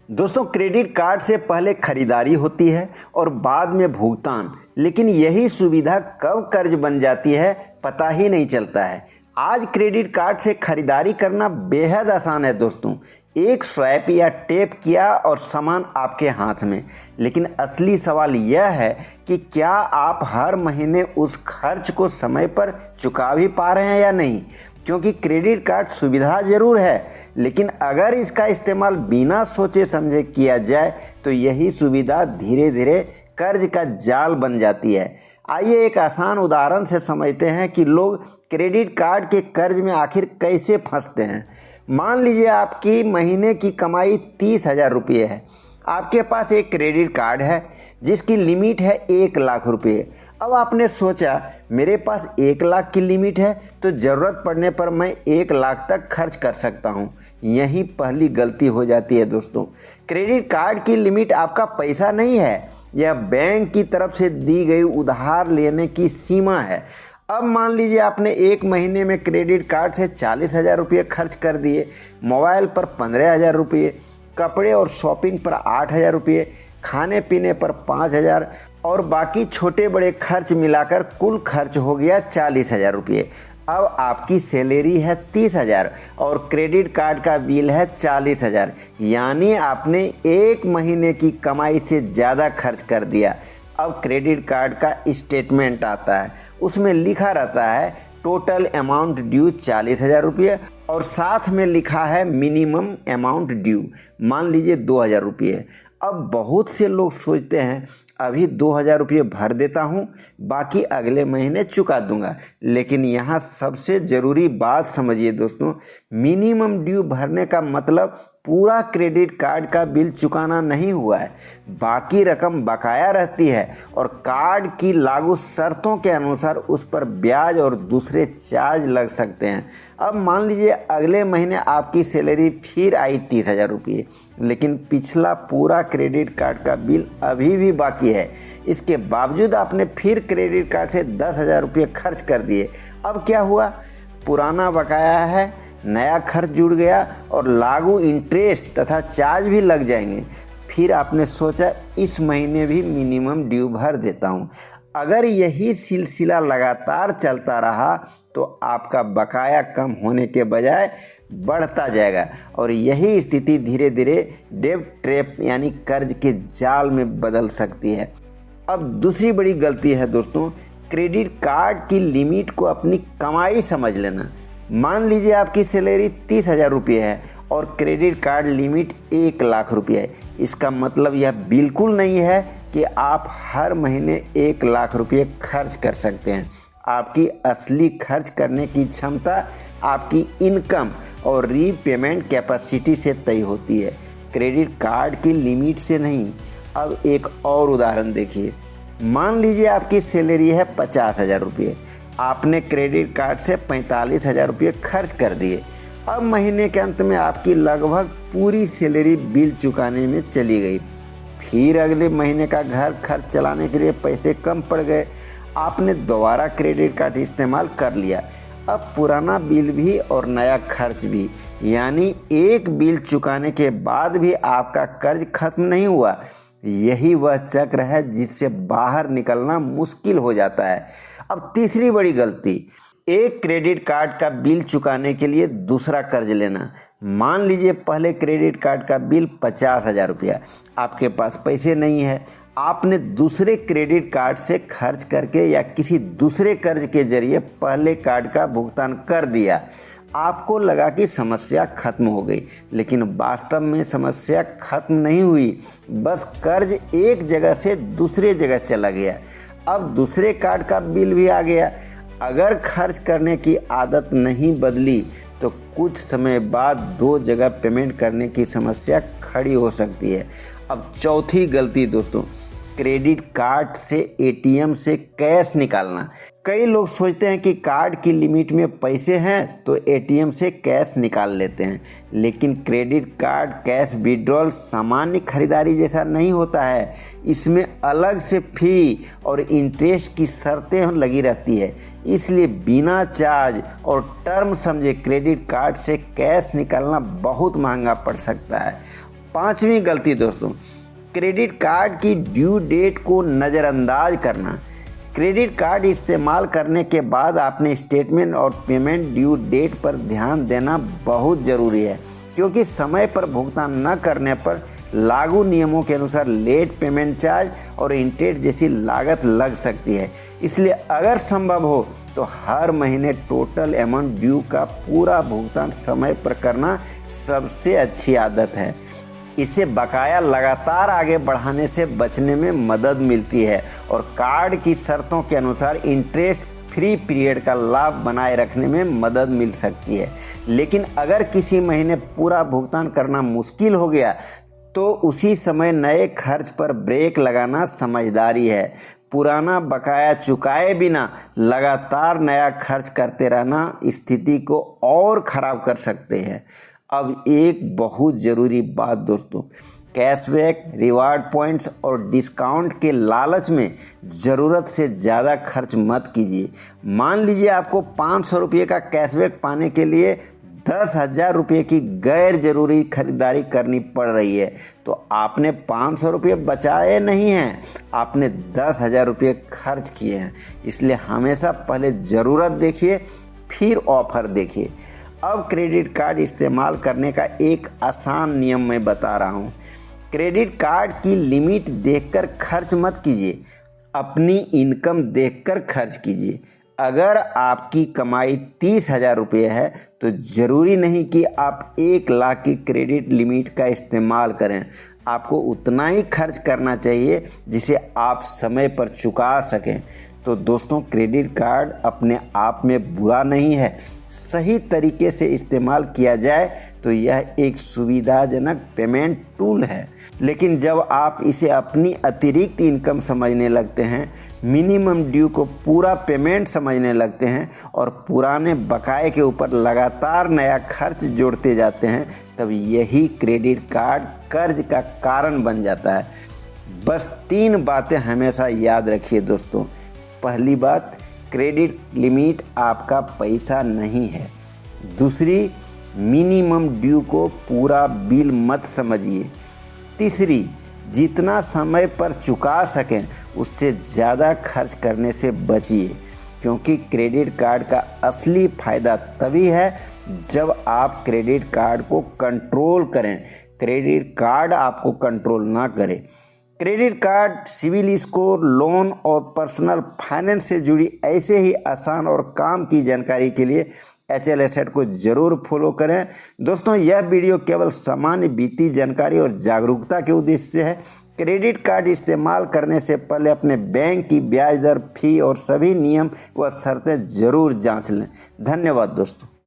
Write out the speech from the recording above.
दोस्तों, credit card से पहले खरीदारी होती है और बाद में भुगतान, लेकिन यही सुविधा कब कर्ज बन जाती है पता ही नहीं चलता है। आज क्रेडिट कार्ड से खरीदारी करना बेहद आसान है दोस्तों। एक स्वैप या टैप किया और सामान आपके हाथ में। लेकिन असली सवाल यह है कि क्या आप हर महीने उस खर्च को समय पर चुका भी पा रहे हैं या नहीं। क्योंकि क्रेडिट कार्ड सुविधा ज़रूर है, लेकिन अगर इसका इस्तेमाल बिना सोचे समझे किया जाए तो यही सुविधा धीरे धीरे कर्ज का जाल बन जाती है। आइए एक आसान उदाहरण से समझते हैं कि लोग क्रेडिट कार्ड के कर्ज में आखिर कैसे फंसते हैं। मान लीजिए आपकी महीने की कमाई 30,000 रुपये है। आपके पास एक क्रेडिट कार्ड है जिसकी लिमिट है 1,00,000 रुपये। अब आपने सोचा मेरे पास 1,00,000 की लिमिट है तो ज़रूरत पड़ने पर मैं 1,00,000 तक खर्च कर सकता हूँ। यही पहली गलती हो जाती है दोस्तों। क्रेडिट कार्ड की लिमिट आपका पैसा नहीं है, यह बैंक की तरफ से दी गई उधार लेने की सीमा है। अब मान लीजिए आपने एक महीने में क्रेडिट कार्ड से 40,000 रुपये खर्च कर दिए, मोबाइल पर 15,000 रुपये, कपड़े और शॉपिंग पर 8,000 रुपये, खाने पीने पर 5,000 और बाकी छोटे बड़े खर्च मिलाकर कुल खर्च हो गया 40,000 रुपये। अब आपकी सैलरी है 30,000 और क्रेडिट कार्ड का बिल है 40,000, यानी आपने एक महीने की कमाई से ज़्यादा खर्च कर दिया। अब क्रेडिट कार्ड का स्टेटमेंट आता है, उसमें लिखा रहता है टोटल अमाउंट ड्यू 40,000 रुपये और साथ में लिखा है मिनिमम अमाउंट ड्यू, मान लीजिए 2,000 रुपये। अब बहुत से लोग सोचते हैं अभी 2,000 रुपये भर देता हूँ, बाकी अगले महीने चुका दूंगा। लेकिन यहाँ सबसे ज़रूरी बात समझिए दोस्तों, मिनिमम ड्यू भरने का मतलब पूरा क्रेडिट कार्ड का बिल चुकाना नहीं हुआ है, बाकी रकम बकाया रहती है और कार्ड की लागू शर्तों के अनुसार उस पर ब्याज और दूसरे चार्ज लग सकते हैं। अब मान लीजिए अगले महीने आपकी सैलरी फिर आई 30,000 रुपये, लेकिन पिछला पूरा क्रेडिट कार्ड का बिल अभी भी बाकी है। इसके बावजूद आपने फिर क्रेडिट कार्ड से 10,000 रुपये खर्च कर दिए। अब क्या हुआ, पुराना बकाया है, नया खर्च जुड़ गया और लागू इंटरेस्ट तथा चार्ज भी लग जाएंगे। फिर आपने सोचा इस महीने भी मिनिमम ड्यू भर देता हूँ। अगर यही सिलसिला लगातार चलता रहा तो आपका बकाया कम होने के बजाय बढ़ता जाएगा और यही स्थिति धीरे धीरे डेब्ट ट्रैप यानी कर्ज के जाल में बदल सकती है। अब दूसरी बड़ी गलती है दोस्तों, क्रेडिट कार्ड की लिमिट को अपनी कमाई समझ लेना। मान लीजिए आपकी सैलरी 30,000 रुपये है और क्रेडिट कार्ड लिमिट 1,00,000 रुपये है। इसका मतलब यह बिल्कुल नहीं है कि आप हर महीने 1,00,000 रुपये खर्च कर सकते हैं। आपकी असली खर्च करने की क्षमता आपकी इनकम और रीपेमेंट कैपेसिटी से तय होती है, क्रेडिट कार्ड की लिमिट से नहीं। अब एक और उदाहरण देखिए, मान लीजिए आपकी सैलरी है 50,000 रुपये, आपने क्रेडिट कार्ड से 45,000 रुपये खर्च कर दिए। अब महीने के अंत में आपकी लगभग पूरी सैलरी बिल चुकाने में चली गई। फिर अगले महीने का घर खर्च चलाने के लिए पैसे कम पड़ गए, आपने दोबारा क्रेडिट कार्ड इस्तेमाल कर लिया। अब पुराना बिल भी और नया खर्च भी, यानी एक बिल चुकाने के बाद भी आपका कर्ज खत्म नहीं हुआ। यही वह चक्र है जिससे बाहर निकलना मुश्किल हो जाता है। अब तीसरी बड़ी गलती, एक क्रेडिट कार्ड का बिल चुकाने के लिए दूसरा कर्ज लेना। मान लीजिए पहले क्रेडिट कार्ड का बिल 50,000 रुपया, आपके पास पैसे नहीं है, आपने दूसरे क्रेडिट कार्ड से खर्च करके या किसी दूसरे कर्ज के जरिए पहले कार्ड का भुगतान कर दिया। आपको लगा कि समस्या खत्म हो गई, लेकिन वास्तव में समस्या खत्म नहीं हुई, बस कर्ज एक जगह से दूसरे जगह चला गया। अब दूसरे कार्ड का बिल भी आ गया। अगर खर्च करने की आदत नहीं बदली तो कुछ समय बाद दो जगह पेमेंट करने की समस्या खड़ी हो सकती है। अब चौथी गलती दोस्तों, क्रेडिट कार्ड से एटीएम से कैश निकालना। कई लोग सोचते हैं कि कार्ड की लिमिट में पैसे हैं तो एटीएम से कैश निकाल लेते हैं, लेकिन क्रेडिट कार्ड कैश विड्रॉल सामान्य खरीदारी जैसा नहीं होता है। इसमें अलग से फी और इंटरेस्ट की शर्तें लगी रहती है, इसलिए बिना चार्ज और टर्म समझे क्रेडिट कार्ड से कैश निकालना बहुत महंगा पड़ सकता है। पांचवी गलती दोस्तों, क्रेडिट कार्ड की ड्यू डेट को नज़रअंदाज करना। क्रेडिट कार्ड इस्तेमाल करने के बाद आपने स्टेटमेंट और पेमेंट ड्यू डेट पर ध्यान देना बहुत ज़रूरी है, क्योंकि समय पर भुगतान न करने पर लागू नियमों के अनुसार लेट पेमेंट चार्ज और इंटरेस्ट जैसी लागत लग सकती है। इसलिए अगर संभव हो तो हर महीने टोटल अमाउंट ड्यू का पूरा भुगतान समय पर करना सबसे अच्छी आदत है। इससे बकाया लगातार आगे बढ़ाने से बचने में मदद मिलती है और कार्ड की शर्तों के अनुसार इंटरेस्ट फ्री पीरियड का लाभ बनाए रखने में मदद मिल सकती है। लेकिन अगर किसी महीने पूरा भुगतान करना मुश्किल हो गया तो उसी समय नए खर्च पर ब्रेक लगाना समझदारी है। पुराना बकाया चुकाए बिना लगातार नया खर्च करते रहना स्थिति को और ख़राब कर सकते हैं। अब एक बहुत ज़रूरी बात दोस्तों, कैशबैक, रिवार्ड पॉइंट्स और डिस्काउंट के लालच में ज़रूरत से ज़्यादा खर्च मत कीजिए। मान लीजिए आपको 500 रुपये का कैशबैक पाने के लिए 10,000 रुपये की गैर ज़रूरी खरीदारी करनी पड़ रही है, तो आपने 500 रुपये बचाए नहीं हैं, आपने 10,000 रुपये खर्च किए हैं। इसलिए हमेशा पहले ज़रूरत देखिए फिर ऑफ़र देखिए। अब क्रेडिट कार्ड इस्तेमाल करने का एक आसान नियम मैं बता रहा हूँ। क्रेडिट कार्ड की लिमिट देखकर खर्च मत कीजिए, अपनी इनकम देखकर खर्च कीजिए। अगर आपकी कमाई 30,000 रुपये है तो ज़रूरी नहीं कि आप 1 लाख की क्रेडिट लिमिट का इस्तेमाल करें। आपको उतना ही खर्च करना चाहिए जिसे आप समय पर चुका सकें। तो दोस्तों, क्रेडिट कार्ड अपने आप में बुरा नहीं है। सही तरीके से इस्तेमाल किया जाए तो यह एक सुविधाजनक पेमेंट टूल है। लेकिन जब आप इसे अपनी अतिरिक्त इनकम समझने लगते हैं, मिनिमम ड्यू को पूरा पेमेंट समझने लगते हैं और पुराने बकाए के ऊपर लगातार नया खर्च जोड़ते जाते हैं, तब यही क्रेडिट कार्ड कर्ज का कारण बन जाता है। बस 3 बातें हमेशा याद रखिए दोस्तों। पहली बात, क्रेडिट लिमिट आपका पैसा नहीं है। दूसरी, मिनिमम ड्यू को पूरा बिल मत समझिए। तीसरी, जितना समय पर चुका सकें उससे ज़्यादा खर्च करने से बचिए, क्योंकि क्रेडिट कार्ड का असली फ़ायदा तभी है जब आप क्रेडिट कार्ड को कंट्रोल करें, क्रेडिट कार्ड आपको कंट्रोल ना करे। Credit card, CIBIL score, loan और पर्सनल फाइनेंस से जुड़ी ऐसे ही आसान और काम की जानकारी के लिए HL Asset को जरूर फॉलो करें। दोस्तों, यह वीडियो केवल सामान्य वित्तीय जानकारी और जागरूकता के उद्देश्य से है। क्रेडिट कार्ड इस्तेमाल करने से पहले अपने बैंक की ब्याज दर, फी और सभी नियम व शर्तें जरूर जांच लें। धन्यवाद दोस्तों।